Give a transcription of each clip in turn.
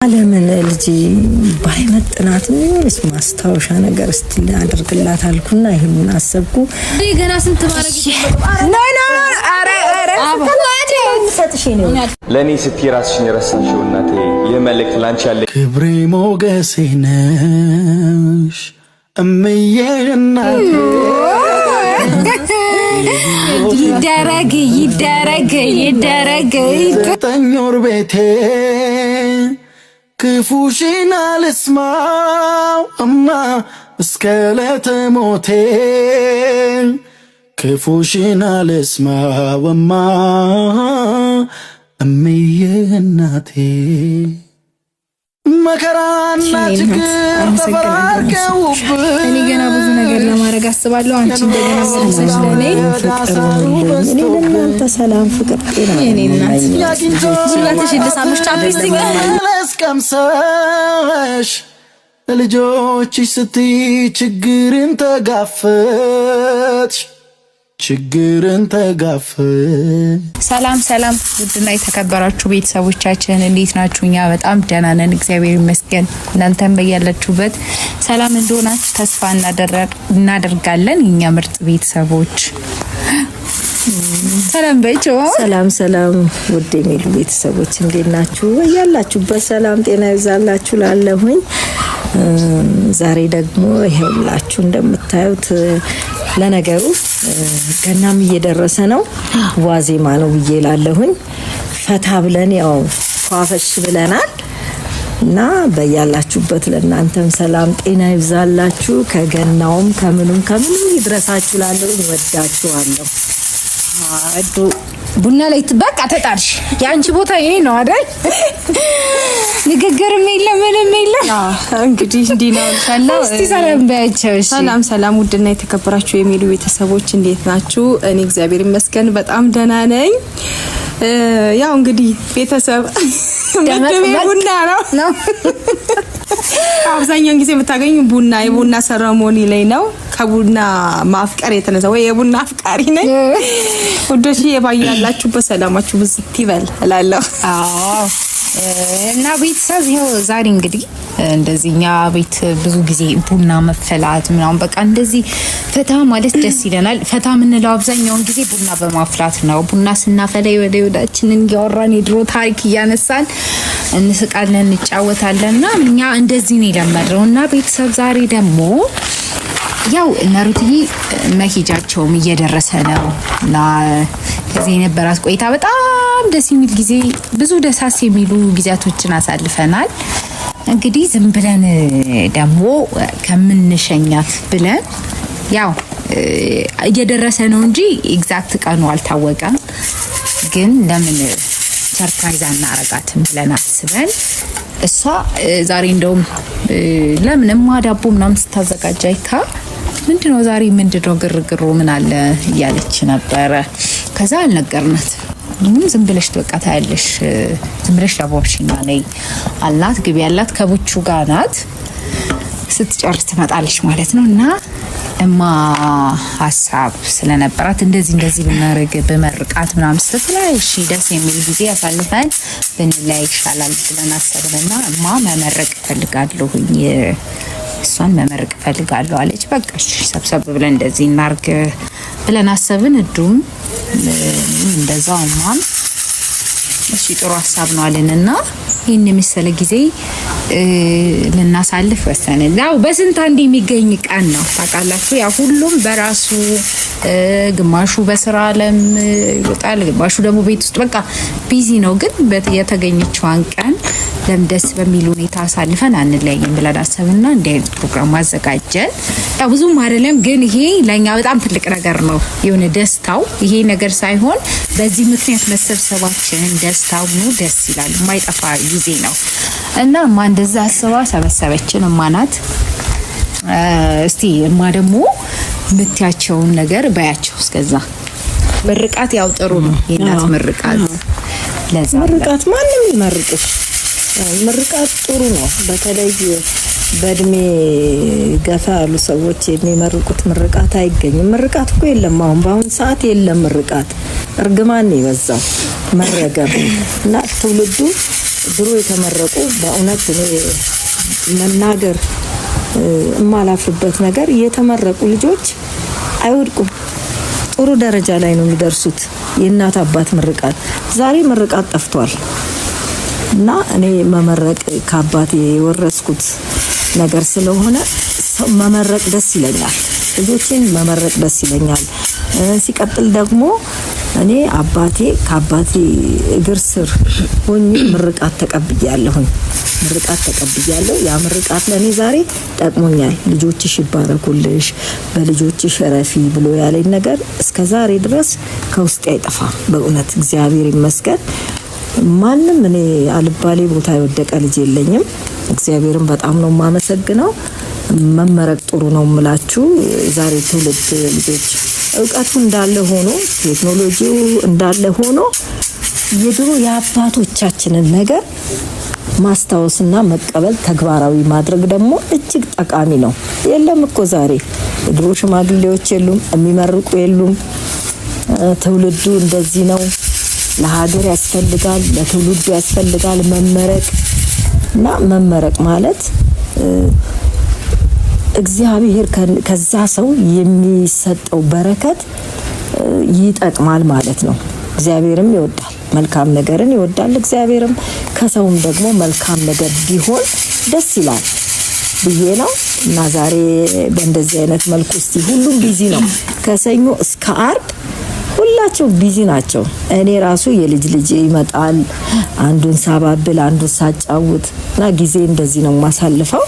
አለምን ልጅ ባይመጥናት ነው ማስታወሻ ነገር እስቲ አድርግላት አልኩና ይሄን አሰብኩ ገና ስንት ማረግ ለኔ ስትራስሽን ረሳሽው እናቴ የመልእክት ላንቺ ያለ ክብሬ ሞገሴ ነሽ እምዬ እናቴ ይደረግ ተኞር ቤቴ ክፉሽን አልስማው እማ እስከ ለተሞቴ ክፉሽን አልስማው እማ እምዬ እናቴ መከራና ችግር ተፈራርቀውብኝ እኔ ገና ብዙ ነገር ለማድረግ አስባለሁ አንቺ እንደገና መልሰሽ ለኔ እኔ ለእናንተ ሰላም ፍቅር ጤና እኔ እናት ሁላችሽ ልሳምሽ ቻፕስቲክ ለስቀምሰሽ ለልጆችሽ ስትይ ችግርን ተጋፈጥሽ ሰላም ውድና የተከበራችሁ ቤተሰቦቻችን እንዴት ናችሁ? እኛ በጣም ደህና ነን እግዚአብሔር ይመስገን። እናንተም በያላችሁበት ሰላም እንደሆናችሁ ተስፋ እናደርጋለን። እኛ ምርጥ ቤተሰቦች ሰላም በይቸው። ሰላም ውድ የሚሉ ቤተሰቦች እንዴት ናችሁ? በያላችሁበት ሰላም ጤና ይብዛላችሁ ላለሁኝ ዛሬ ደግሞ ይሄውላችሁ እንደምታዩት ለነገሩ ገናም እየደረሰ ነው ዋዜማ ነው ብዬላለሁኝ ፈታ ብለን ያው ፏፈሽ ብለናል እና በያላችሁበት ለእናንተም ሰላም ጤና ይብዛላችሁ ከገናውም ከምኑም ይድረሳችሁ ላለሁኝ ወዳችኋለሁ። አዱ ቡና ላይ በቃ ተጣርሽ ያንቺ ቦታ ይሄ ነው አይደል? ንግግርም የለም ምንም የለም። እንግዲህ እንዲናው ካለው እስቲ ሰላም በያቸው። ሰላም ውድና የተከበራችሁ የሚሉ ቤተሰቦች እንዴት ናችሁ? እኔ እግዚአብሔር ይመስገን በጣም ደህና ነኝ። ያው እንግዲህ ቤተሰብ ቡና ነው አብዛኛውን ጊዜ የምታገኙ የቡና ሰረሞኒ ላይ ነው። ከቡና ማፍቀር የተነሳ ወይ የቡና አፍቃሪ ነኝ ወዶሽ የባያላችሁ በሰላማችሁ ብዝት ይበል እላለሁ። እና ቤተሰብ ይሄው ዛሬ እንግዲህ እንደዚህኛ ቤት ብዙ ጊዜ ቡና መፈላት ምናምን በቃ እንደዚህ ፈታ ማለት ደስ ይለናል። ፈታ ምንለው አብዛኛውን ጊዜ ቡና በማፍላት ነው። ቡና ስናፈላ ወዳችንን ያወራን የድሮ ታሪክ እያነሳን እንስቃለን እንጫወታለንና እኛ እንደዚህ ነው የለመድነውና ቤተሰብ ዛሬ ደግሞ ያው ነሩትዬ መሄጃቸውም እየደረሰ ነውና ከዚህ የነበራት ቆይታ በጣም ደስ የሚል ጊዜ ብዙ ደሳስ የሚሉ ጊዜያቶችን አሳልፈናል። እንግዲህ ዝም ብለን ደግሞ ከምንሸኛት ብለን ያው እየደረሰ ነው እንጂ ኤግዛክት ቀኑ አልታወቀም። ግን ለምን ሰርፕራይዝ አናረጋትም ብለን አስበን እሷ ዛሬ እንደውም ለምንም ማዳቦ ምናምን ስታዘጋጃይካ ምንድነው ዛሬ ምንድነው ግርግሩ ምን አለ እያለች ነበረ። ከዛ አልነገርናት ዝም ብለሽ ተወቃታ ያለሽ ዝም ብለሽ ዳቦሽና ነይ አላት። ግቢ ያላት ከቡቹ ጋር ናት። ስትጨርስ ትመጣለች ማለት ነውና እማ ሐሳብ ስለነበራት እንደዚህ ብናረግ በመርቃት ምናምን ስትላይ እሺ ደስ የሚል ጊዜ ያሳልፈን ብንላይ ይሻላል ብለን አሰብንና እማ መመረቅ ፈልጋለሁኝ እሷን መመረቅ ፈልጋለሁ አለች። በቃ እሺ ሰብሰብ ብለን እንደዚህ እናርግ ብለን አሰብን። እዱም እንደዛው ማም እሺ ጥሩ ሐሳብ ነው አለንና ይሄን የሚሰለ ጊዜ ልናሳልፍ ወሰንን። ያው በስንት አንድ የሚገኝ ቀን ነው ታውቃላችሁ። ያው ሁሉም በራሱ ግማሹ በስራ ዓለም ይወጣል፣ ግማሹ ደግሞ ቤት ውስጥ በቃ ቢዚ ነው። ግን የተገኘችዋን ቀን ደስ በሚል ሁኔታ አሳልፈን አንለያይም ብለን አሰብንና እንደ ፕሮግራም አዘጋጀን። ያው ብዙም አይደለም ግን ይሄ ለኛ በጣም ትልቅ ነገር ነው። የሆነ ደስታው ይሄ ነገር ሳይሆን በዚህ ምክንያት መሰብሰባችን ደስታው ነው ደስ ይላል የማይጠፋ ጊዜ ነው እና ማን እንደዛ አስባ ሰበሰበችን እማናት። እስቲ እማ ደግሞ ምትያቸውን ነገር ባያቸው እስከዛ ምርቃት ያው ጥሩ ነው የእናት ምርቃት ለዛ ምርቃት ማንም ይመርቅሽ ምርቃት ጥሩ ነው። በተለይ በእድሜ ገፋ ያሉ ሰዎች የሚመርቁት ምርቃት አይገኝም። ምርቃት እኮ የለም በአሁን ሰዓት የለም ምርቃት እርግማን ይበዛው መረገም እና ትውልዱ ድሮ የተመረቁ በእውነት እኔ መናገር የማላፍርበት ነገር የተመረቁ ልጆች አይወድቁም። ጥሩ ደረጃ ላይ ነው የሚደርሱት። የእናት አባት ምርቃት ዛሬ ምርቃት ጠፍቷል እና እኔ መመረቅ ከአባቴ የወረስኩት ነገር ስለሆነ መመረቅ ደስ ይለኛል። ልጆችን መመረቅ ደስ ይለኛል። ሲቀጥል ደግሞ እኔ ከአባቴ እግር ስር ሆኜ ምርቃት ተቀብያለሁ። ያ ምርቃት ለኔ ዛሬ ጠቅሞኛል። ልጆችሽ ይባረኩልሽ፣ በልጆችሽ ረፊ ብሎ ያለኝ ነገር እስከ ዛሬ ድረስ ከውስጤ አይጠፋም። በእውነት እግዚአብሔር ይመስገን። ማንም እኔ አልባሌ ቦታ የወደቀ ልጅ የለኝም። እግዚአብሔርን በጣም ነው የማመሰግነው። መመረቅ ጥሩ ነው የምላችሁ። ዛሬ ትውልድ ልጆች እውቀቱ እንዳለ ሆኖ ቴክኖሎጂው እንዳለ ሆኖ የድሮ የአባቶቻችንን ነገር ማስታወስና መቀበል ተግባራዊ ማድረግ ደግሞ እጅግ ጠቃሚ ነው። የለም እኮ ዛሬ የድሮ ሽማግሌዎች የሉም፣ የሚመርቁ የሉም። ትውልዱ እንደዚህ ነው። ለሀገር ያስፈልጋል፣ ለትውልዱ ያስፈልጋል መመረቅ ማለት እግዚአብሔር ከዛ ሰው የሚሰጠው በረከት ይጠቅማል ማለት ነው። እግዚአብሔርም ይወዳል፣ መልካም ነገርን ይወዳል እግዚአብሔርም። ከሰውም ደግሞ መልካም ነገር ቢሆን ደስ ይላል ብዬ ነው እና ዛሬ በእንደዚህ አይነት መልኩ እስቲ ሁሉም ቢዚ ነው። ከሰኞ እስከ አርብ ሁላቸው ቢዚ ናቸው። እኔ ራሱ የልጅ ይመጣል፣ አንዱን ሳባብል አንዱን ሳጫውት እና ጊዜ እንደዚህ ነው ማሳልፈው።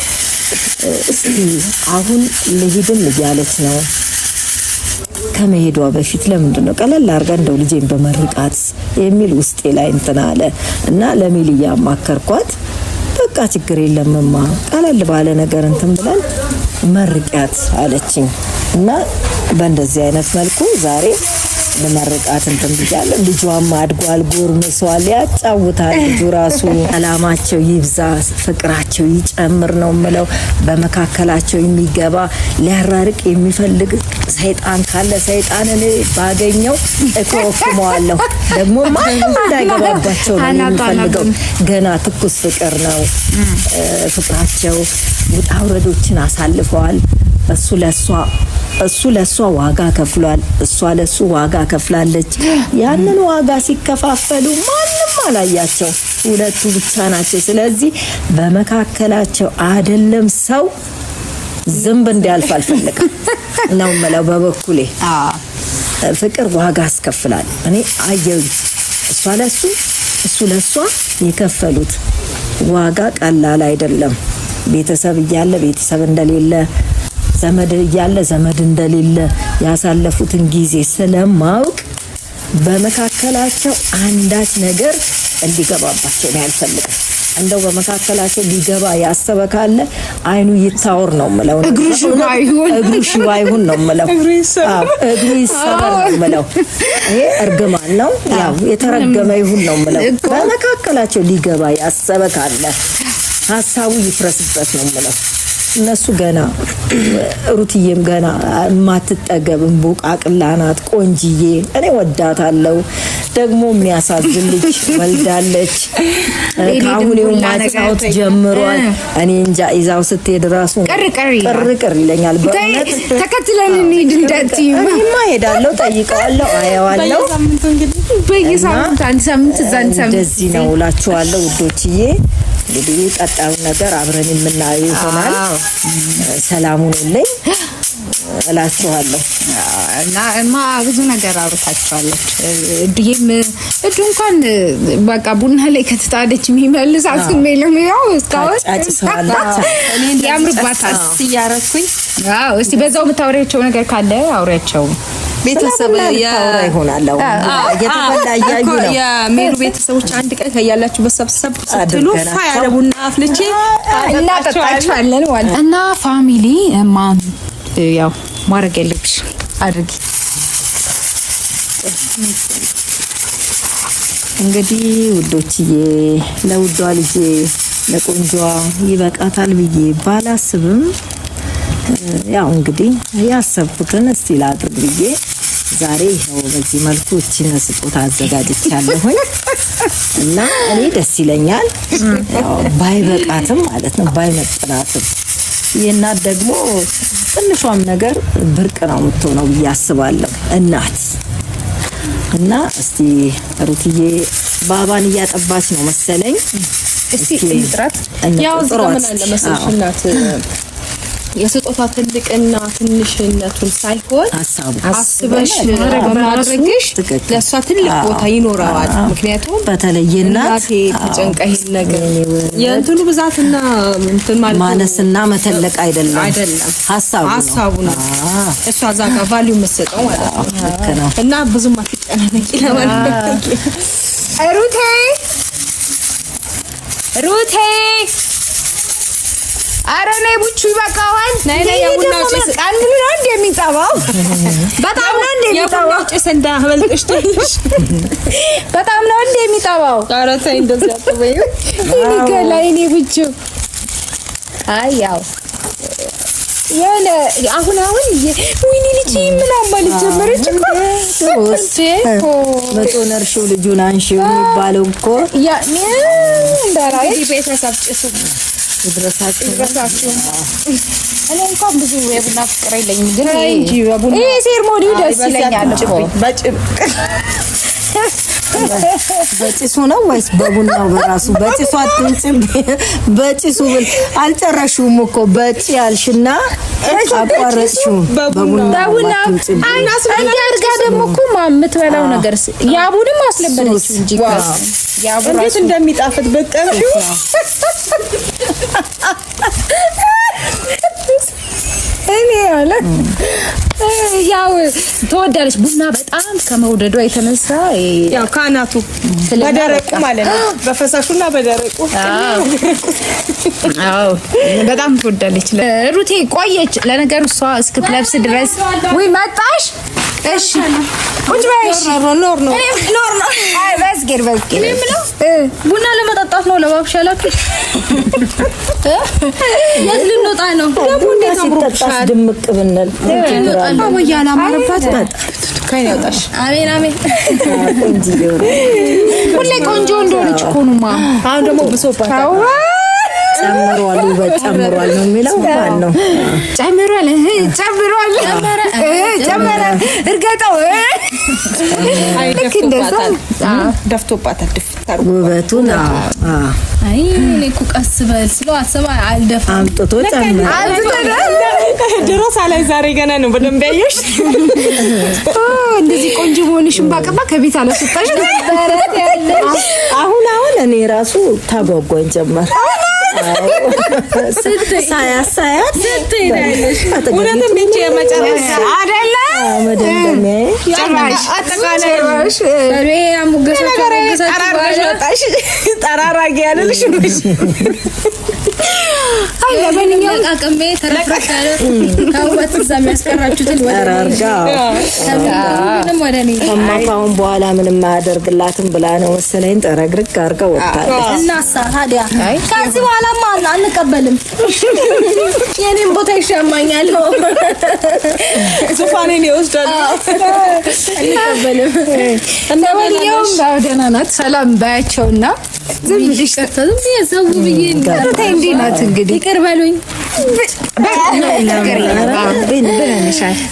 እስቲ አሁን ለሂድም እያለች ነው። ከመሄዷ በፊት ለምንድን ነው ቀለል አድርጋ እንደው ልጄን በመርቃት የሚል ውስጤ ላይ እንትን አለ እና ለሚልያ ማከርኳት። በቃ ችግር የለምማ ቀለል ባለ ነገር እንትን ብለን መርቂያት አለችኝ እና በእንደዚህ አይነት መልኩ ዛሬ ለመርቃት እንትን ብያለሁ። ልጇም አድጓል፣ ጎርምሷል፣ ያጫውታል። ልጁ ራሱ አላማቸው ይብዛ፣ ፍቅራቸው ይጨምር ነው የምለው። በመካከላቸው የሚገባ ሊያራርቅ የሚፈልግ ሰይጣን ካለ ሰይጣንን ባገኘው እኮፍመዋለሁ። ደግሞ ማንም እንዳይገባባቸው ነው የሚፈልገው። ገና ትኩስ ፍቅር ነው ፍቅራቸው። ውጣ ውረዶችን አሳልፈዋል። እሱ ለሷ ዋጋ ከፍሏል፣ እሷ ለሱ ዋጋ ከፍላለች። ያንን ዋጋ ሲከፋፈሉ ማንም አላያቸው፣ ሁለቱ ብቻ ናቸው። ስለዚህ በመካከላቸው አይደለም ሰው ዝንብ እንዲያልፍ አልፈልግም ነው የምለው በበኩሌ። ፍቅር ዋጋ ያስከፍላል። እኔ አየሁ እሷ ለሱ እሱ ለሷ የከፈሉት ዋጋ ቀላል አይደለም። ቤተሰብ እያለ ቤተሰብ እንደሌለ፣ ዘመድ እያለ ዘመድ እንደሌለ ያሳለፉትን ጊዜ ስለማውቅ በመካከላቸው አንዳች ነገር እንዲገባባቸው ነው ያልፈልግም። እንደው በመካከላቸው ሊገባ ያሰበ ካለ አይኑ ይታወር ነው የምለው። እግሩ ሽባ ይሁን ነው የምለው። እግሩ ይሰበር ነው የምለው። ይሄ እርግማን ነው፣ ያው የተረገመ ይሁን ነው የምለው። በመካከላቸው ሊገባ ያሰበ ካለ ሀሳቡ ይፍረስበት ነው የምለው። እነሱ ገና ሩትዬም ገና ማትጠገብም ቡቃቅላ ናት፣ ቆንጂዬ። እኔ ወዳታለሁ። ደግሞ የሚያሳዝን ልጅ ወልዳለች። ካሁን ማጫወት ጀምሯል። እኔ እንጃ ይዛው ስትሄድ ራሱ ቅር ይለኛል። በእውነት ተከትለን እንሂድ እንዳትዪ። እኔማ ሄዳለሁ፣ ጠይቀዋለሁ፣ አየዋለሁ። በየሳምንቱ አንድ ሳምንት እዛ አንድ ሳምንት እንደዚህ ነው እላችኋለሁ ውዶችዬ። እንግዲህ ቀጣዩ ነገር አብረን የምናየው ይሆናል። ሰላሙን ሁሌ እላችኋለሁ እና ብዙ ነገር አውርታችኋለች። እዱ እንኳን በቃ ቡና ላይ ከተጣደች የሚመልስ አስሜልም ያው እስካሁን ያምርባታል እያረኩኝ። እስቲ በዛው የምታወሪያቸው ነገር ካለ አውሪያቸው። ቤተሰብ ይሆናል እየተፈላ እያዩ ነው የሜሉ ቤተሰቦች አንድ ቀን ከያላችሁ በሰብሰብ ስትሉ ፋያ ቡና አፍልቼ እናጠጣችኋለን ማለት እና ፋሚሊ ያው ማድረግ ያለብሽ አድርጊ። እንግዲህ ውዶችዬ ለውዷ ልጄ ለቆንጆዋ ይበቃታል ብዬ ባላስብም ያው እንግዲህ ያሰብኩትን እስቲ ላድርግ ብዬ ዛሬ ይሄው በዚህ መልኩ እቺን ስጦታ አዘጋጅቻለሁ እና እኔ ደስ ይለኛል ባይበቃትም ማለት ነው ባይመጥናትም የእናት ደግሞ ትንሿም ነገር ብርቅ ነው የምትሆነው ብዬ አስባለሁ እናት እና እስቲ ሩትዬ ባባን እያጠባች ነው መሰለኝ እስቲ ጥራት ያው ዘመን አለ መሰለሽ እናት የስጦታ ትልቅና ትንሽነቱን ሳይሆን አስበሽ ማድረግሽ ለሷ ትልቅ ቦታ ይኖራል ምክንያቱም በተለየና ተጨንቀህ ነገር የእንትኑ ብዛትና እንትን ማለት ማነስና መተለቅ አይደለም ሐሳቡ ነው እሷ ዛጋ ቫልዩ መስጠው ማለት ነው እና ብዙም አትጨናነቂ ለማለት ሩቴ አረኔ ቡቹ ይበቃዋል ነይ ያቡና ጭስ አንዱ ነው እንደሚጣባው በጣም ነው እንደሚጣባው ጭስ እንዳህበልጥሽ ትንሽ በጣም ነው እንደሚጣባው አረታይ እንደዚህ አጥበዩ ይገላይኔ ቡቹ አይ ያው ያለ አሁን ወይኔ ልጅ ምን አማልጅ ጀመረች እኮ በጦነርሽው ልጁን አንሺው የሚባለው እኮ ያ እንዳራይ ቤተሰብ ጭሱ ይድረሳችሁ እኔ እንኳን ብዙ የቡና ፍቅር የለኝም ግን ይሄ ሴርሞኒው ደስ ይለኛል እኮ በጭሱ ነው ወይስ በቡናው በራሱ በጭሱ አትንጭም በጭሱ አልጨረሽውም እኮ በጭ ያልሽና አቋረጥሽው በቡናው እንዲያርጋ ደግሞ እኮ የምትበላው ነገር ያቡንም አስለበደችው እንጂ ያቡ እንዴት እንደሚጣፍጥ በቀምሽው እኔ አለ ያው ተወዳለች ቡና በጣም ከመውደዷ የተነሳ ያው ካናቱ በደረቁ ማለት ነው በፈሳሹና በደረቁ አዎ በጣም ተወዳለች ሩቴ ቆየች ለነገሩ እሷ እስክትለብስ ድረስ ወይ መጣሽ እሺ ቁጭ በይ ኖር ነው አይ በስገር ቡና ለመጠጣት ነው ለባብሽ ያላክሽ የት ልንወጣ ነው ደግሞ እንዴት አምሮብሻል ድምቅ ብንል አወያላ ማረባት ካይ ያውጣሽ አሜን ሁሌ ቆንጆ እንደሆነች እኮ ነው ማ አሁን ደግሞ ብሶባት ጨምሯል ነው የሚለው ማን ነው ጨምሯል እርጋታው ደፍቶባታል ውበቱን አይ እኔ እኮ ቀስ በል ስለው አሰባ አልደፋም አምጥቶ ጨምሯል ድሮ ሳላይ ዛሬ ገና ነው በደንብ ያየሽ እንደዚህ ቆንጆ ሆነሽም ባቀባ ከቤት አለስጣሽ ነበር አሁን እኔ ራሱ ታጓጓኝ ጀመር ሳያት ስትይዳለሽ ወለንም እንጂ የመጨረሻ አይደለ መደምደሚያ ጭራሽ አጠቃላይ በሬ አሙገሰ ተራራሽ ተራራጊ ያለልሽ አይ ለማንኛውም አቀሜ ተረፈካለ ካውበት ዘም ያስቀራችሁትን ተራርጋ ምንም ወደኔ ከማካውን በኋላ ምንም ማያደርግላትም ብላ ነው መሰለኝ ተረግርግ አርጋ ወጣለች እናሳ ታዲያ ከዚህ በኋላ ማን አንቀበልም የኔን ቦታ ይሻማኛል ዙፋኔን ይወስዳል አንቀበልም እንደማንኛውም ደህና ናት ሰላም ባያቸውና ዝም ብለሽ ተተም የሰው ብዬ እንዴ ናት እንግዲህ ይቅር በሉኝ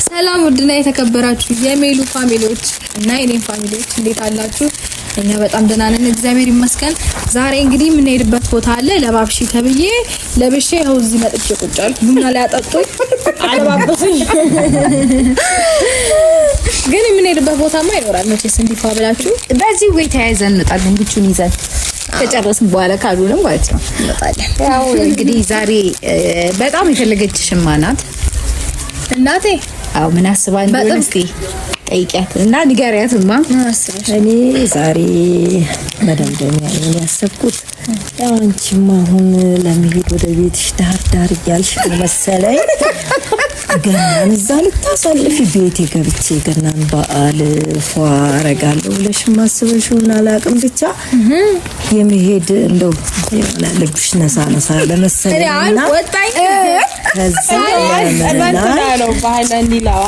ሰላም ውድና የተከበራችሁ የሜሉ ፋሚሊዎች እና የኔን ፋሚሊዎች እንዴት አላችሁ? እኛ በጣም ደህና ነን እግዚአብሔር ይመስገን። ዛሬ እንግዲህ የምንሄድበት ቦታ አለ ለባብሺ ተብዬ ለብሼ ይኸው እዚህ መጥቼ ቁጭ አልኩ። ቡና ላይ አጠጡኝ አለባበሱኝ። ግን የምንሄድበት ቦታማ ይኖራል መቼስ እንዲፋ ብላችሁ በዚህ ወይ ተያይዘን እንጣለን ጉቹን ይዘን ከጨረስን በኋላ ካሉንም ማለት ነው እንጣለን። ያው እንግዲህ ዛሬ በጣም የፈለገችሽማ ናት እናቴ። አው ምን አስባን እስቲ ጠይቂያት እና ንገሪያትማ። እኔ ዛሬ መደምደሚያ ነው ያሰብኩት። ያው አንቺማ አሁን ለመሄድ ወደ ቤትሽ ዳር እያልሽ መሰለኝ ገናን እዛ ልታሳልፊ ቤቴ ገብቼ ገናን በዓል ፏ አረጋለሁ ብለሽ ማስበሽውን አላቅም ብቻ የመሄድ እንደው ልብሽ ነሳ ለመሰለኝና ከዛ ነው ባህላን ዲላዋ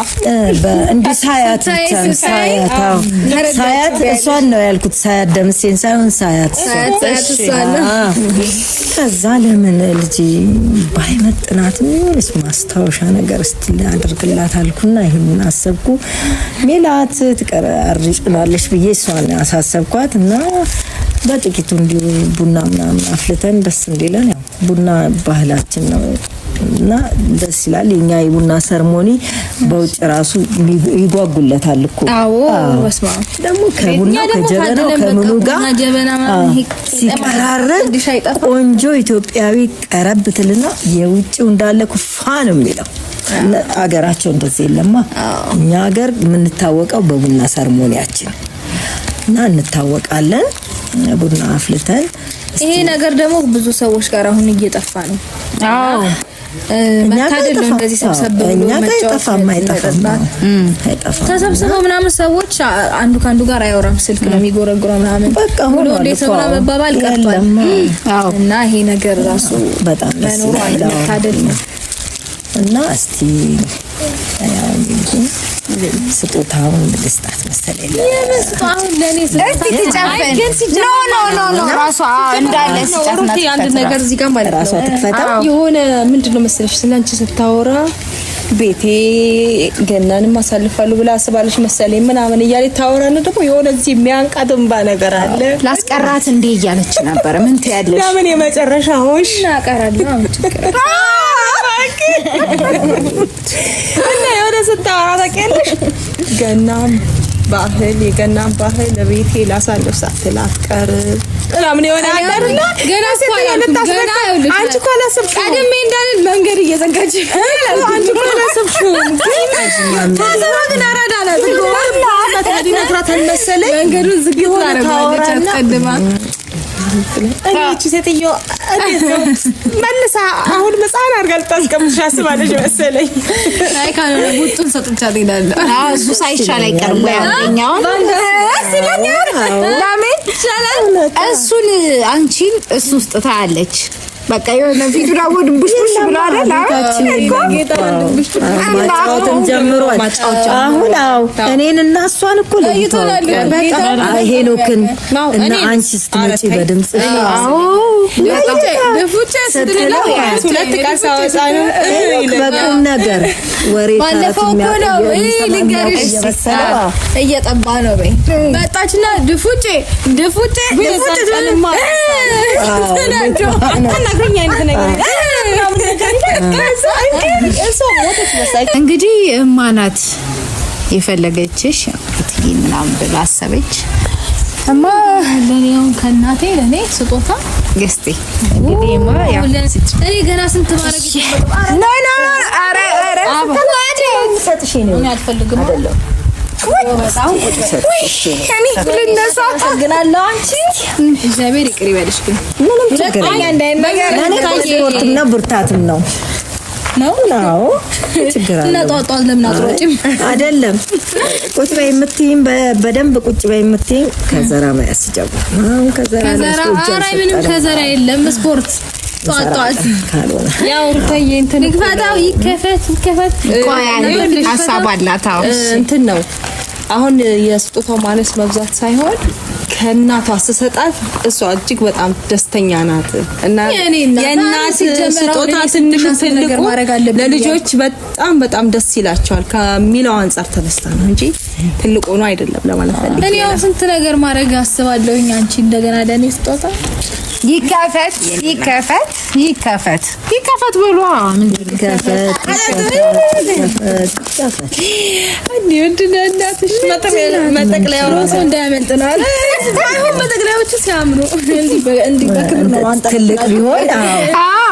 እንዲህ ሳያት እሷን ነው ያልኩት ሳያት ደምሴን ሳይሆን ሳያት ከዛ ለምን ልጅ ባይመጥናት ምንስ ማስታወሻ ነገር እስቲ አድርግላት አልኩና ይሄንን አሰብኩ ሜላት ትቀርጭናለሽ ብዬ እሷን አሳሰብኳት እና በጥቂቱ እንዲሁ ቡና ምናምን አፍልተን ደስ እንዲለን ያው ቡና ባህላችን ነው እና ደስ ይላል የኛ የቡና ሰርሞኒ በውጭ ራሱ ይጓጉለታል እኮ አዎ ወስማ ደግሞ ከቡና ከጀበናው ከምኑ ጋር ሲቀራረብ ቆንጆ ኢትዮጵያዊ ቀረብትልና የውጭው እንዳለ ኩፋ ነው የሚለው አገራቸው እንደዚህ የለማ እኛ ሀገር የምንታወቀው በቡና ሰርሞኒያችን እና እንታወቃለን ቡና አፍልተን ይሄ ነገር ደግሞ ብዙ ሰዎች ጋር አሁን እየጠፋ ነው አዎ መታደል ነው እንደዚህ ሰብሰብ ብሎ መጫወት አይጠፋም ተሰብስበው ምናምን ሰዎች አንዱ ካንዱ ጋር አያወራም ስልክ ነው የሚጎረጉረው ምናምን በቃ ሆኖ እንዴት ነው መባባል ቀርቷል እና ይሄ ነገር ራሱ በጣም መታደል ነው እና እስቲ ስጦታውን ልስጣት መሰለኝ የመስጣው ለኔ ኖ ራሷ እንዳለ ሲጫፍናት አንድ ነገር እዚህ ጋር ማለት ራሷ ትፈታ የሆነ ምንድነው መሰለሽ ስለአንቺ ስታወራ ቤቴ ገናንም አሳልፋለሁ ብላ አስባለሽ መሰለኝ ምናምን እያለ ታወራና ደግሞ የሆነ እዚህ የሚያንቃትም ነገር አለ ላስቀራት እንዴ እያለች ነበር ምን ትያለሽ ለምን የመጨረሻ ሆሽ እናቀራለሁ እና የሆነ ስታወራ ታውቂያለሽ ገናም ባህል የገናም ባህል ለቤቴ ላሳልፍ ሳትል አትቀር ምናምን የሆነ አይደለ ገና ገና አንቺ እኮ አላሰብሽም ቀድሜ እንዳልን መንገድ እየዘጋች አንቺ እኮ አላሰብሽም ታዘባግን አራዳና ትጎርና ታዲያ ነግራታል መሰለኝ መንገዱን ዝግት አረጋለች አትቀድማ እቺ ሴትዮ መልሳ አሁን መጻን አርጋ ልታስቀምጥሽ አስባለሽ መሰለኝ አይ ካለ ቡጡን ሰጥቻት ይላል እሱ ሳይሻል አይቀርም ያኛው ለምን ይሻላል እሱን እሱን እሱ ውስጥ ታያለች በቃ የሆነ ፊቱ ዳው ድብሽ ብሎ አይደል ማጫወትም ጀምሯል አሁን አው እኔንና እሷን እኮ ለይቶናል ሄኖክን እና አንቺ ስትመጪ በድምጽ አው ለፉቻ ስትለው ሁለት ቃሳውሳ ነው በቁም ነገር ወሬ ታጥሚያ ልንገርሽ እየጠባ ነው በይ መጣችና ድፉጬ እንግዲህ ማናት የፈለገችሽ ምናምን ብላ አሰበች እማ ለኔው ከናቴ ለኔ ስጦታ ገስቴ እንግዲህ ማ ያው እኔ ገና ስንት ማረግ ኖ አረ ተማጂ ሰጥሽ ነው እኔ አልፈልግም አይደለም በጣም እኔ ልነሳ አግናለሁ አንቺ እግዚአብሔር ይቅር ይበልሽ ግን ምንም ችግር የለም ስፖርትና ብርታትም ነው ችግር አለ ለጧጧት ለምን አጥሮጭም አይደለም ቁጭ በይ የምትይም በደንብ ቁጭ በይ የምትይም ከዘራ ማያስ ጀምር ከዘራ ምንም ከዘራ የለም ስፖርት ጧጧት ያው ሩታዬ እንትን ይክፈታው ይከፈት ቆይ ሐሳብ አላታው እንትን ነው አሁን የስጦታው ማነስ መብዛት ሳይሆን ከናቷ አሰሰጣት እሷ እጅግ በጣም ደስተኛ ናት እና የናት ስጦታ ትንሽ ትልቁ ለልጆች በጣም ደስ ይላቸዋል ከሚለው አንፃር ተነስታ ነው እንጂ ትልቁ ነው አይደለም ለማለት ፈልጌ እኔ ያው ስንት ነገር ማድረግ አስባለሁኝ አንቺ እንደገና ለኔ ስጦታ ይከፈት ብሏ ምንድን ይከፈት አንዴ እናትሽ መጠቅለያው ራሱ እንዳያመልጥ ነው አሁን መጠቅለያዎቹ ሲያምሩ እንዲ በክብር ነው አንተ ትልቅ ቢሆን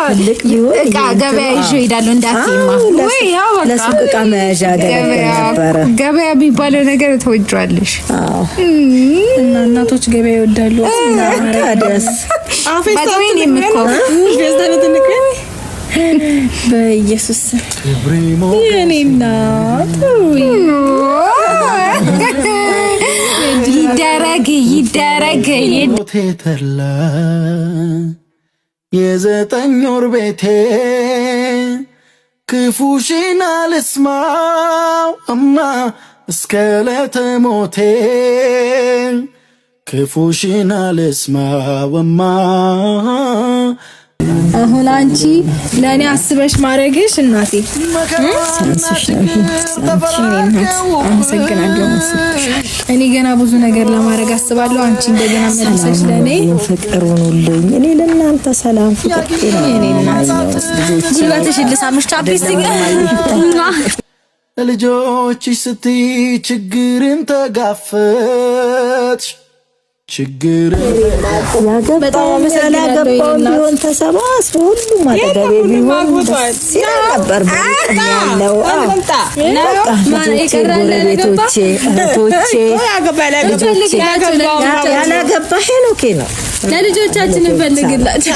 ትልቅ ቢሆን እቃ ገበያ ይዤ እሄዳለሁ እንዳትይማ ወይ ያው ለሱቅ እቃ መያዣ ነበረ ገበያ የሚባለው ነገር ተወጇለሽ እና እናቶች ገበያ ይወዳሉ ታዲያስ አፈስታውን የምትቆም በኢየሱስ የኔና ይደረግ ተላ የዘጠኝ ወር ቤቴ ክፉሽን አልስማው እማ እስከ ለተሞቴ ክፉሽን አልስማው እማ አሁን አንቺ ለኔ አስበሽ ማረግሽ እናቴ አመሰግናለሁ። እኔ ገና ብዙ ነገር ለማድረግ አስባለሁ። አንቺ እንደገና መልሰሽ ለኔ ፍቅር ሆኖልኝ እኔ ለእናንተ ሰላም ፍቅር እኔ እናት ልጅሽ ልሳምሽ ታብስኝ ልጆችሽ ስትይ ችግርን ተጋፈጥሽ ችግር በጣም ያላገባው ቢሆን ተሰባስቦ ሁሉም አጠገቤ ቢሆን ሲያቀበር ያለው ጎረቤቶቼ እህቶቼ ያላገባ ሄኖኬ ነው ለልጆቻችን እንፈልግላችሁ።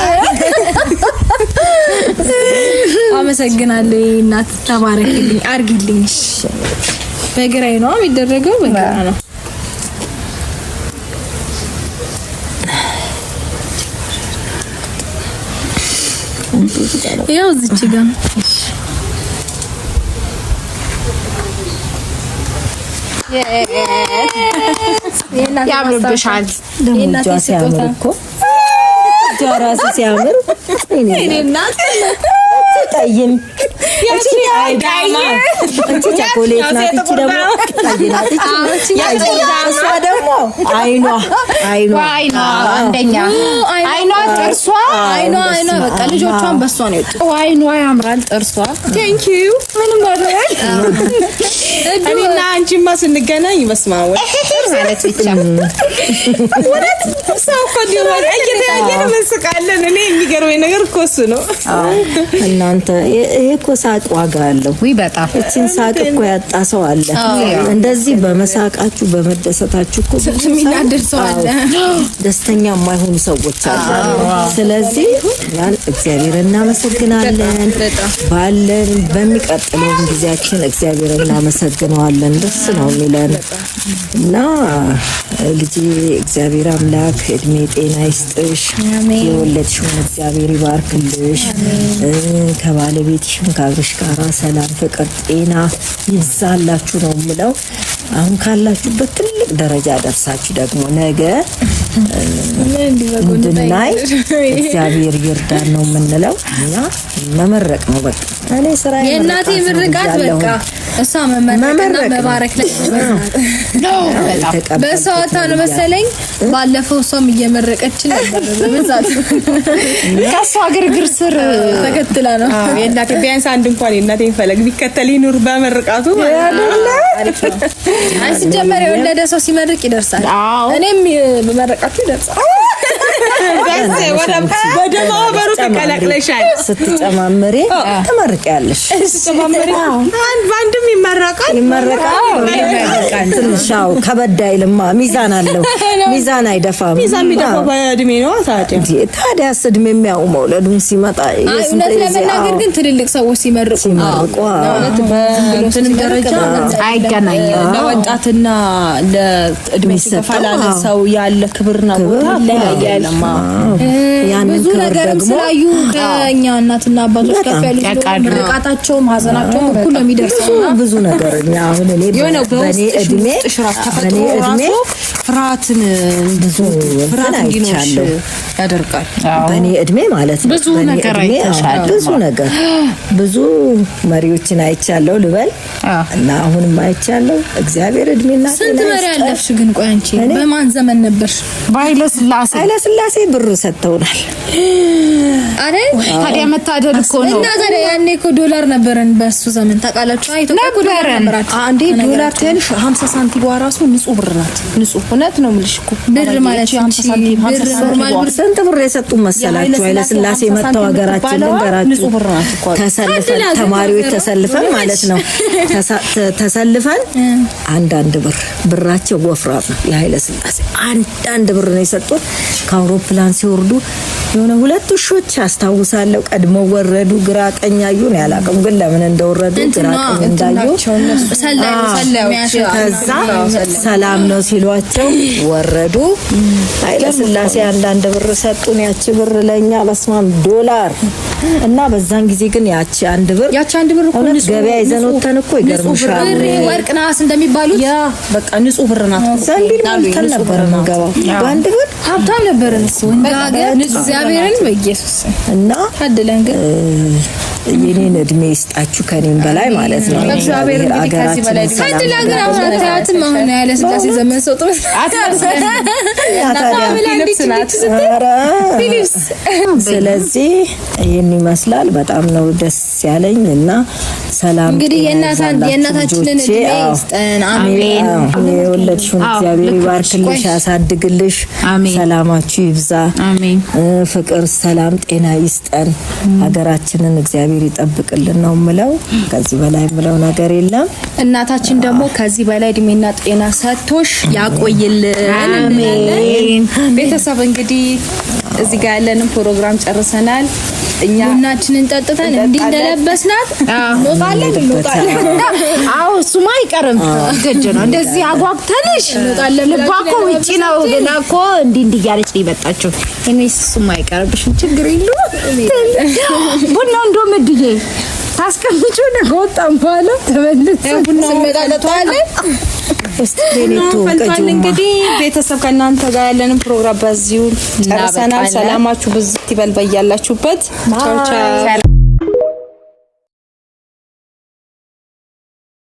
አመሰግናለሁ እናት ተባረክልኝ አርግልኝ። በግራይ ነው የሚደረገው በግራ ነው ያው እዚች ጋር ያምርብሻል ደሞጇ ሲያምር እኮ ጆራስ ሲያምር እኔ እናት ታይም እቺ አይዳማ እቺ ቸኮሌት ናት እቺ ደግሞ ታይናት እቺ ያይዳሷ ደግሞ አይኗ አንደኛ አይኗ ጥርሷ አይኗ በቃ ልጆቿን በሷ ነው የወጡት። አይኗ ያምራል ጥርሷ ቴንክ ዩ ምንም ማድረግ እኔና አንቺማ ስንገናኝ መስማው ማለት ብቻ ወራት ሰው ኮዲው እየተያየን መስቃለን። እኔ የሚገርመኝ ነገር እኮ እሱ ነው። እናንተ ይሄ እኮ ሳቅ ዋጋ አለው። ወይ በጣም እቺን ሳቅ እኮ ያጣ ሰው አለ። እንደዚህ በመሳቃችሁ በመደሰታችሁ እኮ የሚናደድ ሰው አለ። ደስተኛ የማይሆኑ ሰዎች አሉ። ስለዚህ ያን እግዚአብሔር እናመሰግናለን። ባለን በሚቀጥለው ጊዜያችን እግዚአብሔር እናመሰግነዋለን። ደስ ነው የሚለን እና ልጅ እግዚአብሔር አምላክ እድሜ ጤና ይስጥሽ። የወለድሽውን እግዚአብሔር ይባርክልሽ። ከባለቤትሽም ከአብርሽ ጋር ሰላም፣ ፍቅር፣ ጤና ይብዛላችሁ ነው የምለው። አሁን ካላችሁበት ትልቅ ደረጃ ደርሳችሁ ደግሞ ነገ እንድናይ እግዚአብሔር ይርዳን ነው የምንለው። እና መመረቅ ነው በቃ እኔ ስራ የእናቴ ምርቃት በቃ እሷ መመረቅና መባረክ ላይ ነው። በሰዓታ ነው መሰለኝ ባለፈው እሷም እየመረቀች ነበር በብዛት ከሷ ግርግር ስር ተከትላ ነው። የእናቴ ቢያንስ አንድ እንኳን የእናቴን ፈለግ ቢከተል ይኑር በመርቃቱ አይ ሲጀመር የወለደ ሰው ሲመርቅ ይደርሳል። እኔም በመረቃቱ ይደርሳል። ወደ ማህበሩ ተቀላቅለሻል። ስትጨማምሪ ትመርቂያለሽ። ስትጨማምሪ አንድም ይመረቃል። ትንሽ ከበድ አይልማ። ሚዛን አለው። ሚዛን አይደፋም። ሚዛን የሚደፋው በእድሜ ነው። ታዲያስ እድሜ የሚያው መውለዱን ሲመጣ እውነት ለመናገር ግን ትልልቅ ሰዎች ሲመርቁ ማለት በእንትን ደረጃ አይገናኝም። ለወጣትና ለእድሜ ሲከፋላለ ሰው ያለ ክብርና ቦታ ለያያል። ብዙ ነገር ስላዩ ከኛ እናትና አባቶች ከፍ ያሉ ምርቃታቸውም ሀዘናቸውም እኩል ነው የሚደርሰው። ብዙ ነገር እኛ አሁን እኔ በኔ እድሜ ፍርሃትን ብዙ ፍርሃት እንዲኖርሽ ያደርጋል። በኔ እድሜ ማለት ነው። ብዙ ነገር አይተሻል። ብዙ መሪዎችን አይቻለሁ ልበል እና አሁንም አይቻለሁ። እግዚአብሔር እድሜና ስንት መሪ ያለፍሽ ግን? ቆይ አንቺ በማን ዘመን ነበርሽ? ኃይለ ሥላሴ ብሩ ሰጥተውናል አይደል? ታዲያ መታደል እኮ ነው። እና ታዲያ ያኔ እኮ ዶላር ነበረን በሱ ዘመን ታውቃላችሁ። ኢትዮጵያ እኮ ዶላር ነበራት። አንዴ ዶላር ትንሽ 50 ሳንቲም ራሱ ንጹህ ብር ናት። ንጹህ እውነት ነው የምልሽ እኮ ብር ማለት 50 ሳንቲም 50 ሳንቲም ስንት ብር የሰጡ መሰላችሁ? ኃይለ ሥላሴ መተው ሀገራችን ልንገራችሁ። ተሰልፈን ተማሪዎች ተሰልፈን ማለት ነው ተሰልፈን አንዳንድ ብራቸው ወፍራም ነው። የኃይለ ሥላሴ አንዳንድ ብር ነው የሰጡት። ከአውሮፕላን ሲወርዱ የሆነ ሁለት ውሾች አስታውሳለሁ ቀድሞ ወረዱ ግራ ቀኝ አዩን ያላቀም ግን ለምን እንደወረዱ ግራ ቀኝ እንዳዩ ከዛ ሰላም ነው ሲሏቸው ወረዱ ኃይለ ሥላሴ አንዳንድ ብር ሰጡን ያቺ ብር ለኛ በስማም $1 እና በዛን ጊዜ ግን ያቺ አንድ ብር እኮ ገበያ ይዘን ወጥተን እኮ ይገርምሻል ወርቅ ናስ እንደሚባሉት ያ በቃ ንጹህ ብር ናት ዘንቢል ማለት ነበር የምንገባው በአንድ ብር ሀብታም ነበርን እሱ እንደሀገር እግዚአብሔርን በኢየሱስ እና ታድለን ግን የኔን እድሜ ይስጣችሁ ከኔም በላይ ማለት ነው እግዚአብሔር ከዚህ በላይ ታድለን ግን አሁን ታያትም አሁን ያለ ሥላሴ ዘመን ሰው ጥሩ ስለዚህ ይሄን ይመስላል በጣም ነው ደስ ያለኝ እና ሰላም እንግዲህ የእናታችንን እድሜ ይስጠን አሜን የወለድሽውን እግዚአብሔር ይባርክልሽ ያሳድግልሽ ሰላማችሁ ይብዛ አሜን ፍቅር ሰላም ጤና ይስጠን ሀገራችንን እግዚአብሔር ይጠብቅልን ነው ምለው ከዚህ በላይ ምለው ነገር የለም እናታችን ደግሞ ከዚህ በላይ እድሜና ጤና ሰጥቶሽ ያቆይልን አሜን ቤተሰብ እንግዲህ እዚህ ጋር ያለንን ፕሮግራም ጨርሰናል እኛ ቡናችንን ጠጥተን እንደለበስናት እንወጣለን አዎ እሱማ አይቀርም ግድ ነው እንደዚህ አጓግተንሽ ልባኮ ውጪ ነው ግን እኮ እንዲህ እያለች ይመጣችሁ እኔስ እሱማ አይቀርብሽም ችግር የለውም ቡና እንደውም እድዬ ታስቀምጪ ነው ወጣም ባለ ተመልሰን ቡና መጣጣለን እንግዲህ ቤተሰብ ከእናንተ ጋር ያለንን ፕሮግራም በዚሁ ጨርሰናል ሰላማችሁ ብዝት ይበል በያላችሁበት ቻው ቻው